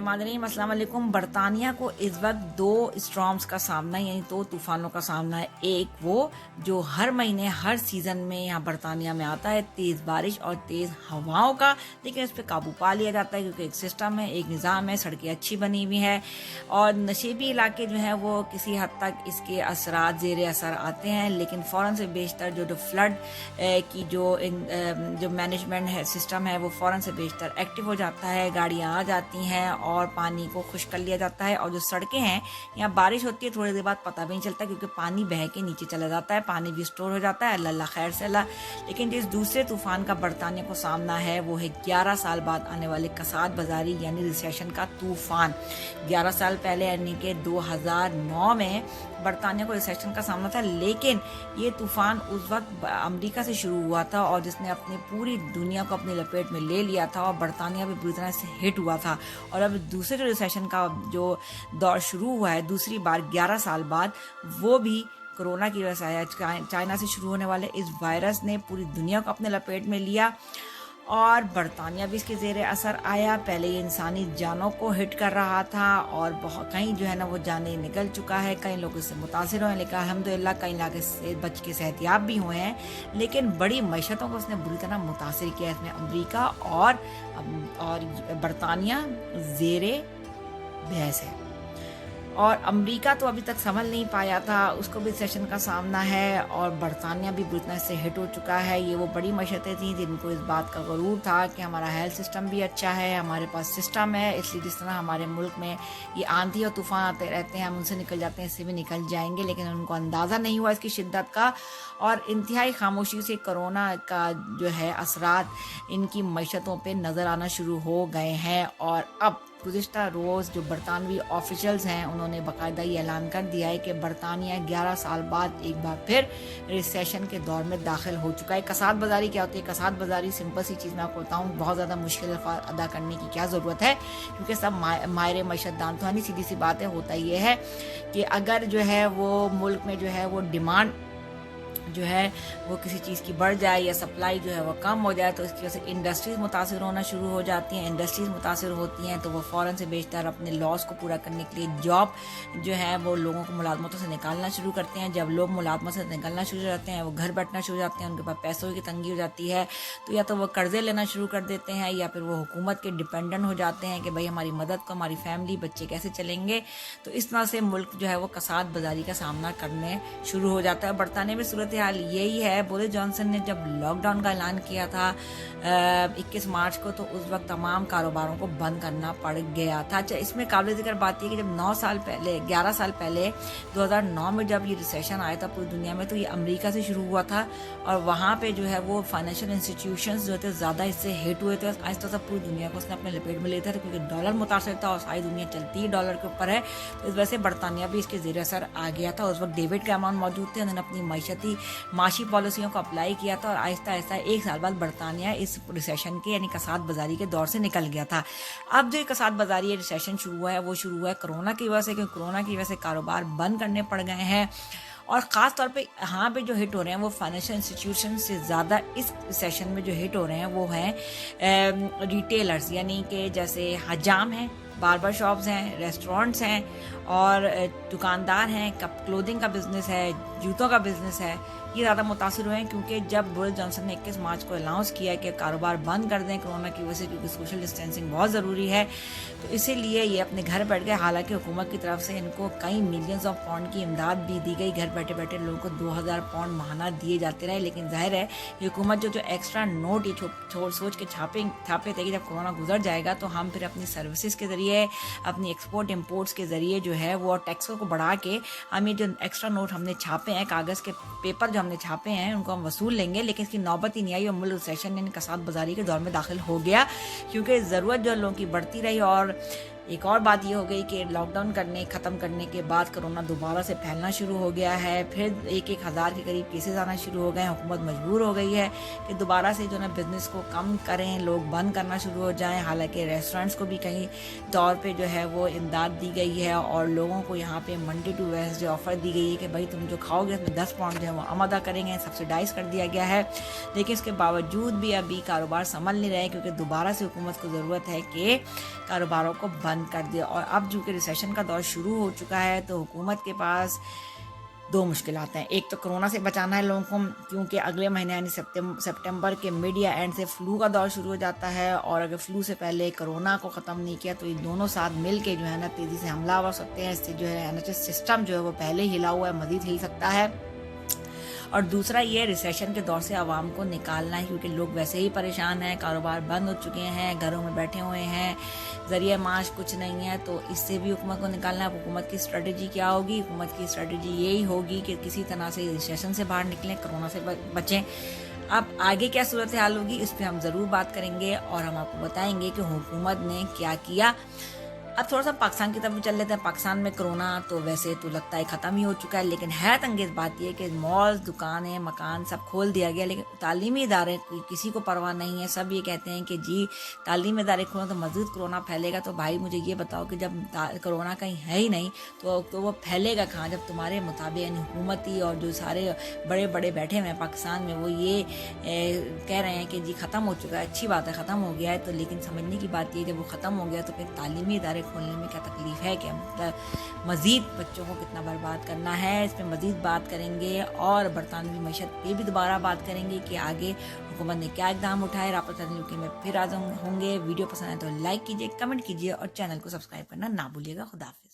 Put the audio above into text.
मादरीन अस्सलाम वालेकुम। बरतानिया को इस वक्त दो स्टॉर्म्स का सामना यानी दो तूफानों का सामना है। एक वो जो हर महीने हर सीज़न में यहाँ बरतानिया में आता है, तेज़ बारिश और तेज़ हवाओं का, लेकिन इस पर काबू पा लिया जाता है क्योंकि एक सिस्टम है, एक निज़ाम है, सड़कें अच्छी बनी हुई हैं और नशेबी इलाके जो हैं वो किसी हद तक इसके असरात ज़ेर असर आते हैं। लेकिन फ़ौरन से बेशतर जो फ्लड की जो मैनेजमेंट है, सिस्टम है, वो फ़ौरन से बेशतर एक्टिव हो जाता है। गाड़ियाँ आ जाती हैं और पानी को खुश कर लिया जाता है। और जो सड़कें हैं, यहाँ बारिश होती है, थोड़ी देर बाद पता भी नहीं चलता क्योंकि पानी बह के नीचे चला जाता है, पानी भी स्टोर हो जाता है, अल्लाह खैर से अल्लाह। लेकिन जिस दूसरे तूफान का बरतानिया को सामना है वो है 11 साल बाद आने वाले कसाद बाजारी यानी रिसेशन का तूफान। 11 साल पहले यानी कि 2009 में बरतानिया को रिसेशन का सामना था, लेकिन ये तूफान उस वक्त अमेरिका से शुरू हुआ था और जिसने अपनी पूरी दुनिया को अपनी लपेट में ले लिया था और बरतानिया भी बुरी तरह से हिट हुआ था। और अब दूसरे जो रिसेशन का जो दौर शुरू हुआ है दूसरी बार 11 साल बाद, वो भी कोरोना की वजह से आया। चाइना से शुरू होने वाले इस वायरस ने पूरी दुनिया को अपने लपेट में लिया और बरतानिया भी इसके ज़ेरे असर आया। पहले ये इंसानी जानों को हिट कर रहा था और बहुत कहीं जो है ना वो जाने निकल चुका है, कई लोग इससे मुतासिर हुए, लेकिन अल्हम्दुलिल्लाह कई इलाके से बच के सेहतियाब भी हुए हैं। लेकिन बड़ी मईशतों को उसने बुरी तरह मुतासिर किया। इसमें अमरीका और बरतानिया ज़ेरे बहस है और अमेरिका तो अभी तक संभल नहीं पाया था, उसको भी सेशन का सामना है और बरतानिया भी बुरी तरह से हिट हो चुका है। ये वो बड़ी मशक्क़तें थी जिनको इस बात का गरूर था कि हमारा हेल्थ सिस्टम भी अच्छा है, हमारे पास सिस्टम है, इसलिए जिस तरह हमारे मुल्क में ये आंधी और तूफ़ान आते रहते हैं, हम उनसे निकल जाते हैं, इससे भी निकल जाएंगे। लेकिन उनको अंदाज़ा नहीं हुआ इसकी शिद्दत का और इंतहाई खामोशी से कोरोना का जो है असरात इनकी मईशतों पर नज़र आना शुरू हो गए हैं। और अब गुज़िश्ता रोज़ जो बरतानवी ऑफिशल्स हैं उन्होंने बाकायदा ये ऐलान कर दिया है कि बरतानिया 11 साल बाद एक बार फिर रिसेशन के दौर में दाखिल हो चुका है। कसाद बाजारी क्या होती है? कसाद बाजारी सिंपल सी चीज़ मैं आपको बताऊँ, बहुत ज़्यादा मुश्किल अदा करने की क्या ज़रूरत है क्योंकि सब माहिर मईशत दान तो है, सीधी सी बात है। होता ये है कि अगर जो है वो मुल्क में जो है वो डिमांड जो है वो किसी चीज़ की बढ़ जाए या सप्लाई जो है वो कम हो जाए तो इसकी वजह से इंडस्ट्रीज़ मुतासिर होना शुरू हो जाती हैं। इंडस्ट्रीज़ मुतासिर होती हैं तो वो फ़ौरन से बेशतर अपने लॉस को पूरा करने के लिए जॉब जो है वो लोगों को मुलाजमतों से निकालना शुरू करते हैं। जब लोग मुलाजमत से निकलना शुरू हो जाते हैं, वो घर बैठना शुरू हो जाते हैं, उनके पास पैसों की तंगी हो जाती है, तो या तो वो कर्जे लेना शुरू कर देते हैं या फिर वो हुकूमत के डिपेंडेंट हो जाते हैं कि भाई हमारी मदद को हमारी फैमिली बच्चे कैसे चलेंगे। तो इस तरह से मुल्क जो है वो कसाद बाजारी का सामना करने शुरू हो जाता है। बरतानिया में सूरत हाल यही है। बोरिस जॉनसन ने जब लॉकडाउन का ऐलान किया था 21 मार्च को, तो उस वक्त तमाम कारोबारों को बंद करना पड़ गया था। अच्छा, इसमें काबिल ज़िक्र बात यह कि जब 11 साल पहले 2009 में जब ये रिसेशन आया था पूरी दुनिया में, तो ये अमेरिका से शुरू हुआ था और वहाँ पे जो है वो फाइनेंशियल इंस्टीट्यूशंस जो थे ज़्यादा इससे हिट हुए थे। आहिस्ता आहिस्ता पूरी दुनिया को उसने अपने लपेट में लेता था क्योंकि डॉलर मुतासर था और सारी दुनिया चलती ही डॉलर के ऊपर है, तो इस वजह से बरतानिया भी इसके ज़ेर असर आ गया था। उस वक्त डेविड कैमरॉन मौजूद थे, उन्होंने अपनी माशी पॉलिसियों को अप्लाई किया था और आहिस्ता आहिस्ता एक साल बाद बरतानिया इस रिसेशन के यानी कसाद बाजारी के दौर से निकल गया था। अब जो कसाद बाजारी रिसेशन शुरू हुआ है वो शुरू हुआ है कोरोना की वजह से, क्योंकि कोरोना की वजह से कारोबार बंद करने पड़ गए हैं और ख़ास तौर पे यहाँ पे जो हिट हो रहे हैं वो फाइनेंशियल इंस्टीट्यूशन से ज़्यादा इस सेशन में जो हिट हो रहे हैं वो हैं रिटेलर्स, यानी कि जैसे हजाम हैं, बार्बर शॉप्स हैं, रेस्टोरेंट्स हैं और दुकानदार हैं, क्लोथिंग का बिज़नेस है, जूतों का बिज़नेस है, ये ज़्यादा मुतासिर हुए हैं क्योंकि जब बोरिस जॉनसन ने 21 मार्च को अनाउंस किया कि कारोबार बंद कर दें कोरोना की वजह से क्योंकि सोशल डिस्टेंसिंग बहुत ज़रूरी है, तो इसीलिए ये अपने घर बैठ गए। हालांकि हुकूमत की तरफ से इनको कई मिलियंस ऑफ पाउंड की इमदाद भी दी गई, घर बैठे बैठे लोगों को 2000 पाउंड माहाना दिए जाते रहे। लेकिन जाहिर है ये हुकूमत जो एक्स्ट्रा नोट ये सोच के छापे थे कि जब कोरोना गुजर जाएगा तो हम फिर अपनी सर्विसेज के ज़रिए, अपनी एक्सपोर्ट इम्पोर्ट्स के ज़रिए जो है वो टैक्सों को बढ़ा के हम ये जो एक्स्ट्रा नोट हमने छापे हैं, कागज़ के पेपर जो हमने छापे हैं उनको हम वसूल लेंगे। लेकिन इसकी नौबत ही नहीं आई और मुल्क रिसेशन यानी कसाद बाजारी के दौर में दाखिल हो गया क्योंकि ज़रूरत जो लोगों की बढ़ती रही। और एक और बात ये हो गई कि लॉकडाउन ख़त्म करने के बाद कोरोना दोबारा से फैलना शुरू हो गया है, फिर एक हज़ार के करीब केसेस आना शुरू हो गए हैं। हुकूमत मजबूर हो गई है कि दोबारा से जो ना बिज़नेस को कम करें, लोग बंद करना शुरू हो जाएं। हालांकि रेस्टोरेंट्स को भी कहीं तौर पे जो है वो इमदाद दी गई है और लोगों को यहाँ पे मंडे टू वेडनेसडे ऑफ़र दी गई है कि भाई तुम जो खाओगे उसमें 10 पाउंड जो है वो हम अदा करेंगे, सब्सिडाइज़ कर दिया गया है। लेकिन इसके बावजूद भी अभी कारोबार संभल नहीं रहे क्योंकि दोबारा से हुकूमत को ज़रूरत है कि कारोबारों को बंद कर दिया। और अब चूँकि रिसेशन का दौर शुरू हो चुका है तो हुकूमत के पास दो मुश्किलात हैं। एक तो कोरोना से बचाना है लोगों को, क्योंकि अगले महीने यानी सितंबर के मिड या एंड से फ्लू का दौर शुरू हो जाता है, और अगर फ्लू से पहले कोरोना को ख़त्म नहीं किया तो ये दोनों साथ मिल के जो है ना तेज़ी से हमला हो सकते हैं। इससे जो है NHS सिस्टम जो है वो पहले ही हिला हुआ है, मज़ीद हिल सकता है। और दूसरा ये रिसेशन के दौर से आवाम को निकालना है, क्योंकि लोग वैसे ही परेशान हैं, कारोबार बंद हो चुके हैं, घरों में बैठे हुए हैं, ज़रिए माश कुछ नहीं है। तो इससे भी हुकूमत को निकालना है। हुकूमत की स्ट्रेटजी क्या होगी? हुकूमत की स्ट्रेटजी यही होगी कि किसी तरह से रिसेशन से बाहर निकलें, कोरोना से बचें। अब आगे क्या सूरत हाल होगी इस पर हम ज़रूर बात करेंगे और हम आपको बताएंगे कि हुकूमत ने क्या किया। अब थोड़ा सा पाकिस्तान की तरफ भी चल लेते हैं। पाकिस्तान में कोरोना तो वैसे तो लगता है ख़त्म ही हो चुका है, लेकिन हैरत अंगेज़ बात यह कि मॉल्स, दुकानें, मकान सब खोल दिया गया, लेकिन तालीमी इदारे किसी को परवाह नहीं है। सब ये कहते हैं कि जी तालीमी इदारे खोलें तो मज़ीद कोरोना फैलेगा। तो भाई मुझे ये बताओ कि जब कोरोना कहीं है ही नहीं तो वो फैलेगा कहाँ? जब तुम्हारे मुताबिक यानी हुकूमती और जो सारे बड़े बड़े बैठे हुए हैं पाकिस्तान में वो ये कह रहे हैं कि जी ख़त्म हो चुका है, अच्छी बात है ख़त्म हो गया है। तो लेकिन समझने की बात ये जब वो ख़त्म हो गया तो फिर तालीमी इदारे खोलने में क्या तकलीफ है? क्या मतलब मज़ीद बच्चों को कितना बर्बाद करना है? इस पर मज़ीद बात करेंगे और बरतानवी मईशत पे भी दोबारा बात करेंगे कि आगे हुकूमत ने क्या इक़दाम उठाए। रापता यूके में फिर हाज़िर होंगे। वीडियो पसंद आए तो लाइक कीजिए, कमेंट कीजिए और चैनल को सब्सक्राइब करना ना भूलिएगा। खुदा हाफ़िज़।